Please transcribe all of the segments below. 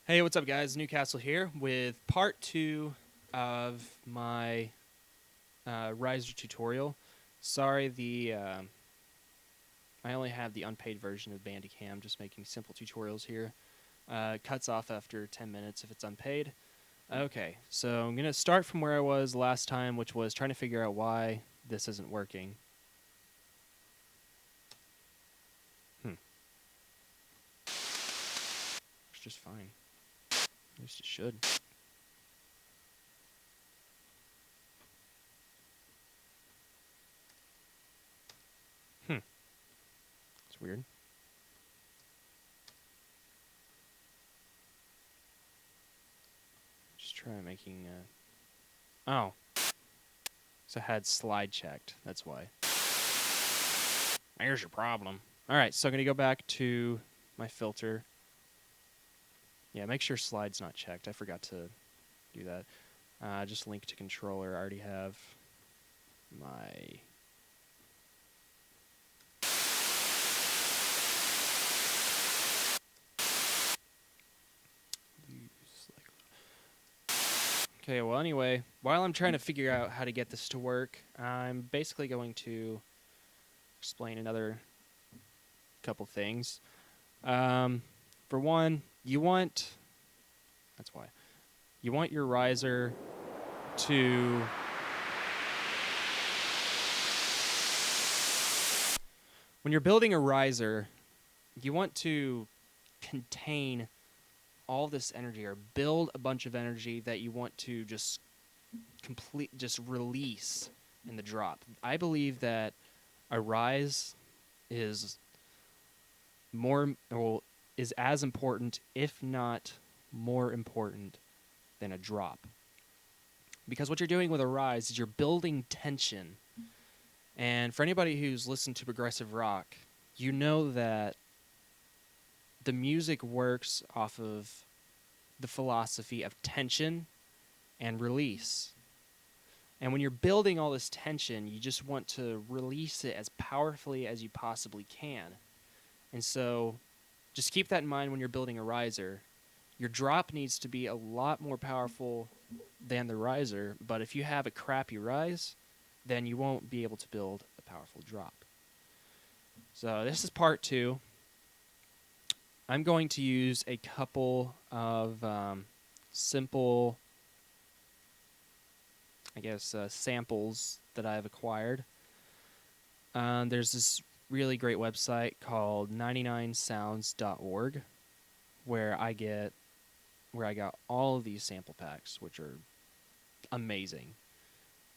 Hey, what's up, guys? NuKastle here with part 2 of my Riser tutorial. Sorry, I only have the unpaid version of Bandicam, just making simple tutorials here. It cuts off after 10 minutes if it's unpaid. Okay, so I'm going to start from where I was last time, which was trying to figure out why this isn't working. It's just fine. At least it should. It's weird. Just try making... Oh. So I had slide checked. That's why. Here's your problem. Alright, so I'm going to go back to my filter. Yeah, make sure slide's not checked. I forgot to do that. Just link to controller. I already have my... Okay, well, anyway, while I'm trying to figure out how to get this to work, I'm basically going to explain another couple things. For one, you want... That's why. You want your riser to... When you're building a riser, you want to contain all this energy or build a bunch of energy that you want to just release in the drop. I believe that a rise is is as important, if not more important, than a drop. Because what you're doing with a rise is you're building tension. And for anybody who's listened to progressive rock, you know that the music works off of the philosophy of tension and release. And when you're building all this tension, you just want to release it as powerfully as you possibly can. And so just keep that in mind when you're building a riser. Your drop needs to be a lot more powerful than the riser, but if you have a crappy rise, then you won't be able to build a powerful drop. So this is part 2. I'm going to use a couple of simple, samples that I've acquired. There's this really great website called 99sounds.org where I got all of these sample packs, which are amazing.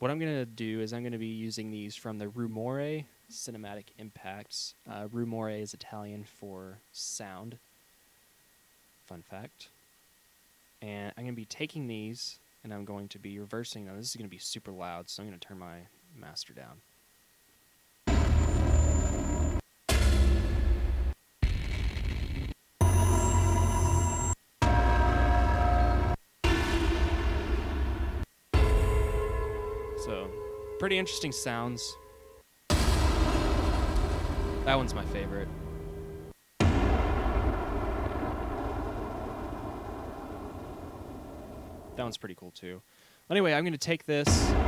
What I'm going to do is I'm going to be using these from the Rumore Cinematic Impacts. Rumore is Italian for sound. Fun fact. And I'm going to be taking these, and I'm going to be reversing them. This is going to be super loud, so I'm going to turn my master down. So, pretty interesting sounds. That one's my favorite. That one's pretty cool too. Anyway, I'm going to take this. I'm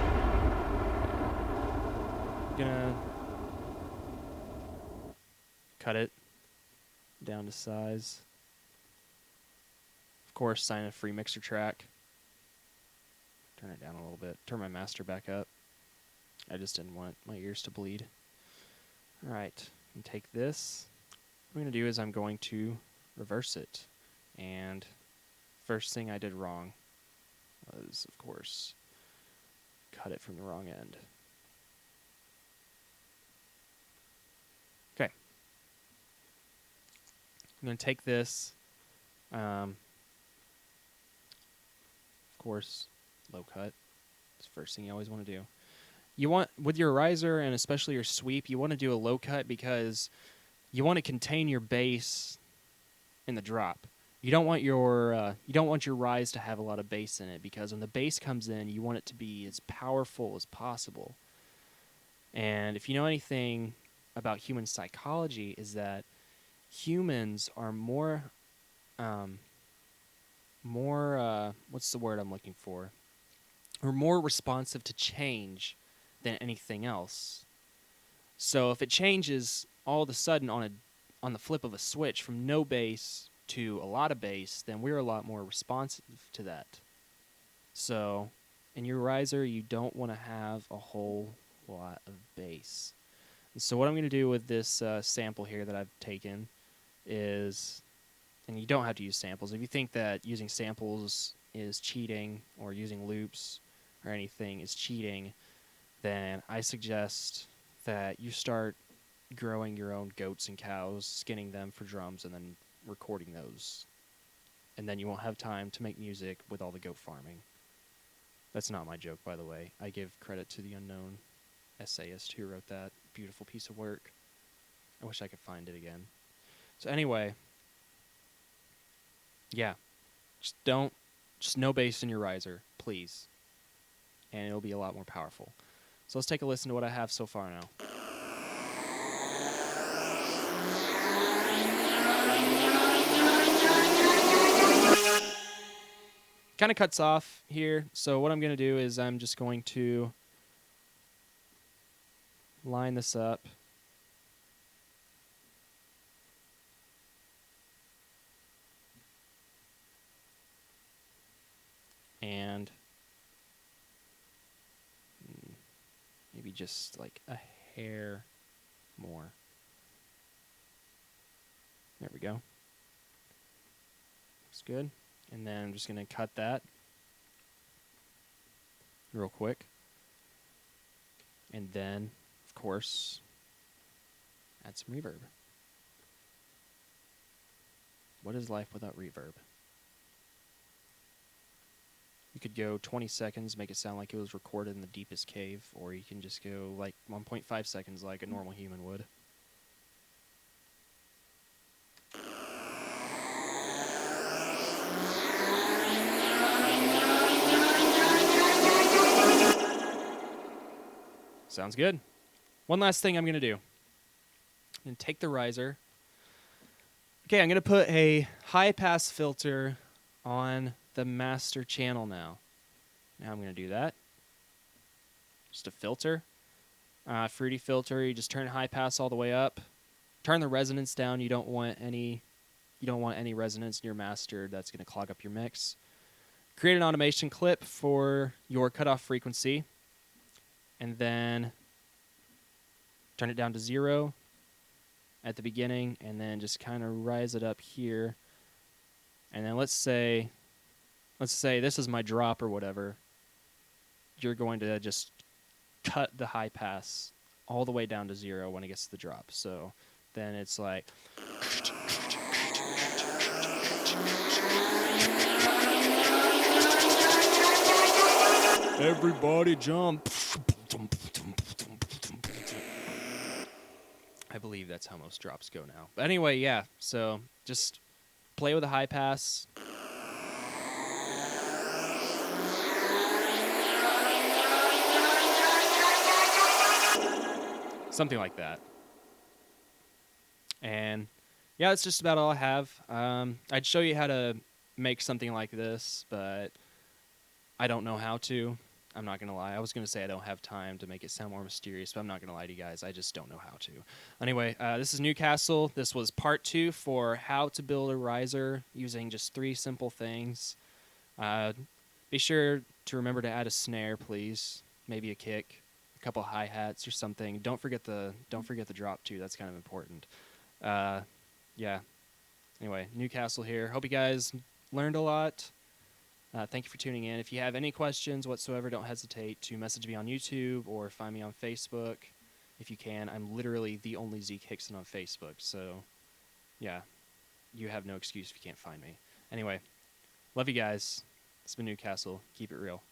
going to cut it down to size. Of course, sign a free mixer track. Turn it down a little bit. Turn my master back up. I just didn't want my ears to bleed. Alright, and take this. What I'm going to do is I'm going to reverse it. And first thing I did wrong was, of course, cut it from the wrong end. Okay. I'm going to take this, of course, low cut. It's the first thing you always want to do. You want, with your riser and especially your sweep, you want to do a low cut because you want to contain your bass in the drop. You don't want your rise to have a lot of bass in it, because when the bass comes in, you want it to be as powerful as possible. And if you know anything about human psychology, is that humans are more what's the word I'm looking for? Or more responsive to change than anything else. So if it changes all of a sudden on the flip of a switch from no bass to a lot of bass, then we're a lot more responsive to that. So in your riser, you don't want to have a whole lot of bass. And so what I'm going to do with this sample here that I've taken is, and you don't have to use samples. If you think that using samples is cheating or using loops or anything is cheating, then I suggest that you start growing your own goats and cows, skinning them for drums, and then recording those. And then you won't have time to make music with all the goat farming. That's not my joke, by the way. I give credit to the unknown essayist who wrote that beautiful piece of work. I wish I could find it again. So anyway, yeah, just no bass in your riser, please. And it'll be a lot more powerful. So let's take a listen to what I have so far now. Kind of cuts off here, so what I'm going to do is I'm just going to line this up. And maybe just like a hair more. There we go. Looks good. And then I'm just going to cut that real quick. And then, of course, add some reverb. What is life without reverb? You could go 20 seconds, make it sound like it was recorded in the deepest cave, or you can just go like 1.5 seconds like a normal human would. Sounds good. One last thing I'm going to do. I'm going to take the riser. Okay, I'm going to put a high-pass filter on the master channel now. Now I'm going to do that. Just a filter. Fruity filter, you just turn high-pass all the way up. Turn the resonance down. You don't want any resonance in your master. That's going to clog up your mix. Create an automation clip for your cutoff frequency. And then turn it down to 0 at the beginning, and then just kind of rise it up here. And then let's say this is my drop or whatever. You're going to just cut the high pass all the way down to 0 when it gets to the drop. So then it's like everybody jump. I believe that's how most drops go now. But anyway, yeah, so just play with a high pass. Something like that. And yeah, that's just about all I have. I'd show you how to make something like this, but I don't know how to. I'm not going to lie. I was going to say I don't have time to make it sound more mysterious, but I'm not going to lie to you guys. I just don't know how to. Anyway, this is NuKastle. This was part 2 for how to build a riser using just 3 simple things. Be sure to remember to add a snare, please. Maybe a kick, a couple hi-hats or something. Don't forget the drop too. That's kind of important. Yeah. Anyway, NuKastle here. Hope you guys learned a lot. Thank you for tuning in. If you have any questions whatsoever, don't hesitate to message me on YouTube or find me on Facebook if you can. I'm literally the only Zeke Hickson on Facebook, so yeah, you have no excuse if you can't find me. Anyway, love you guys. It's been NuKastle. Keep it real.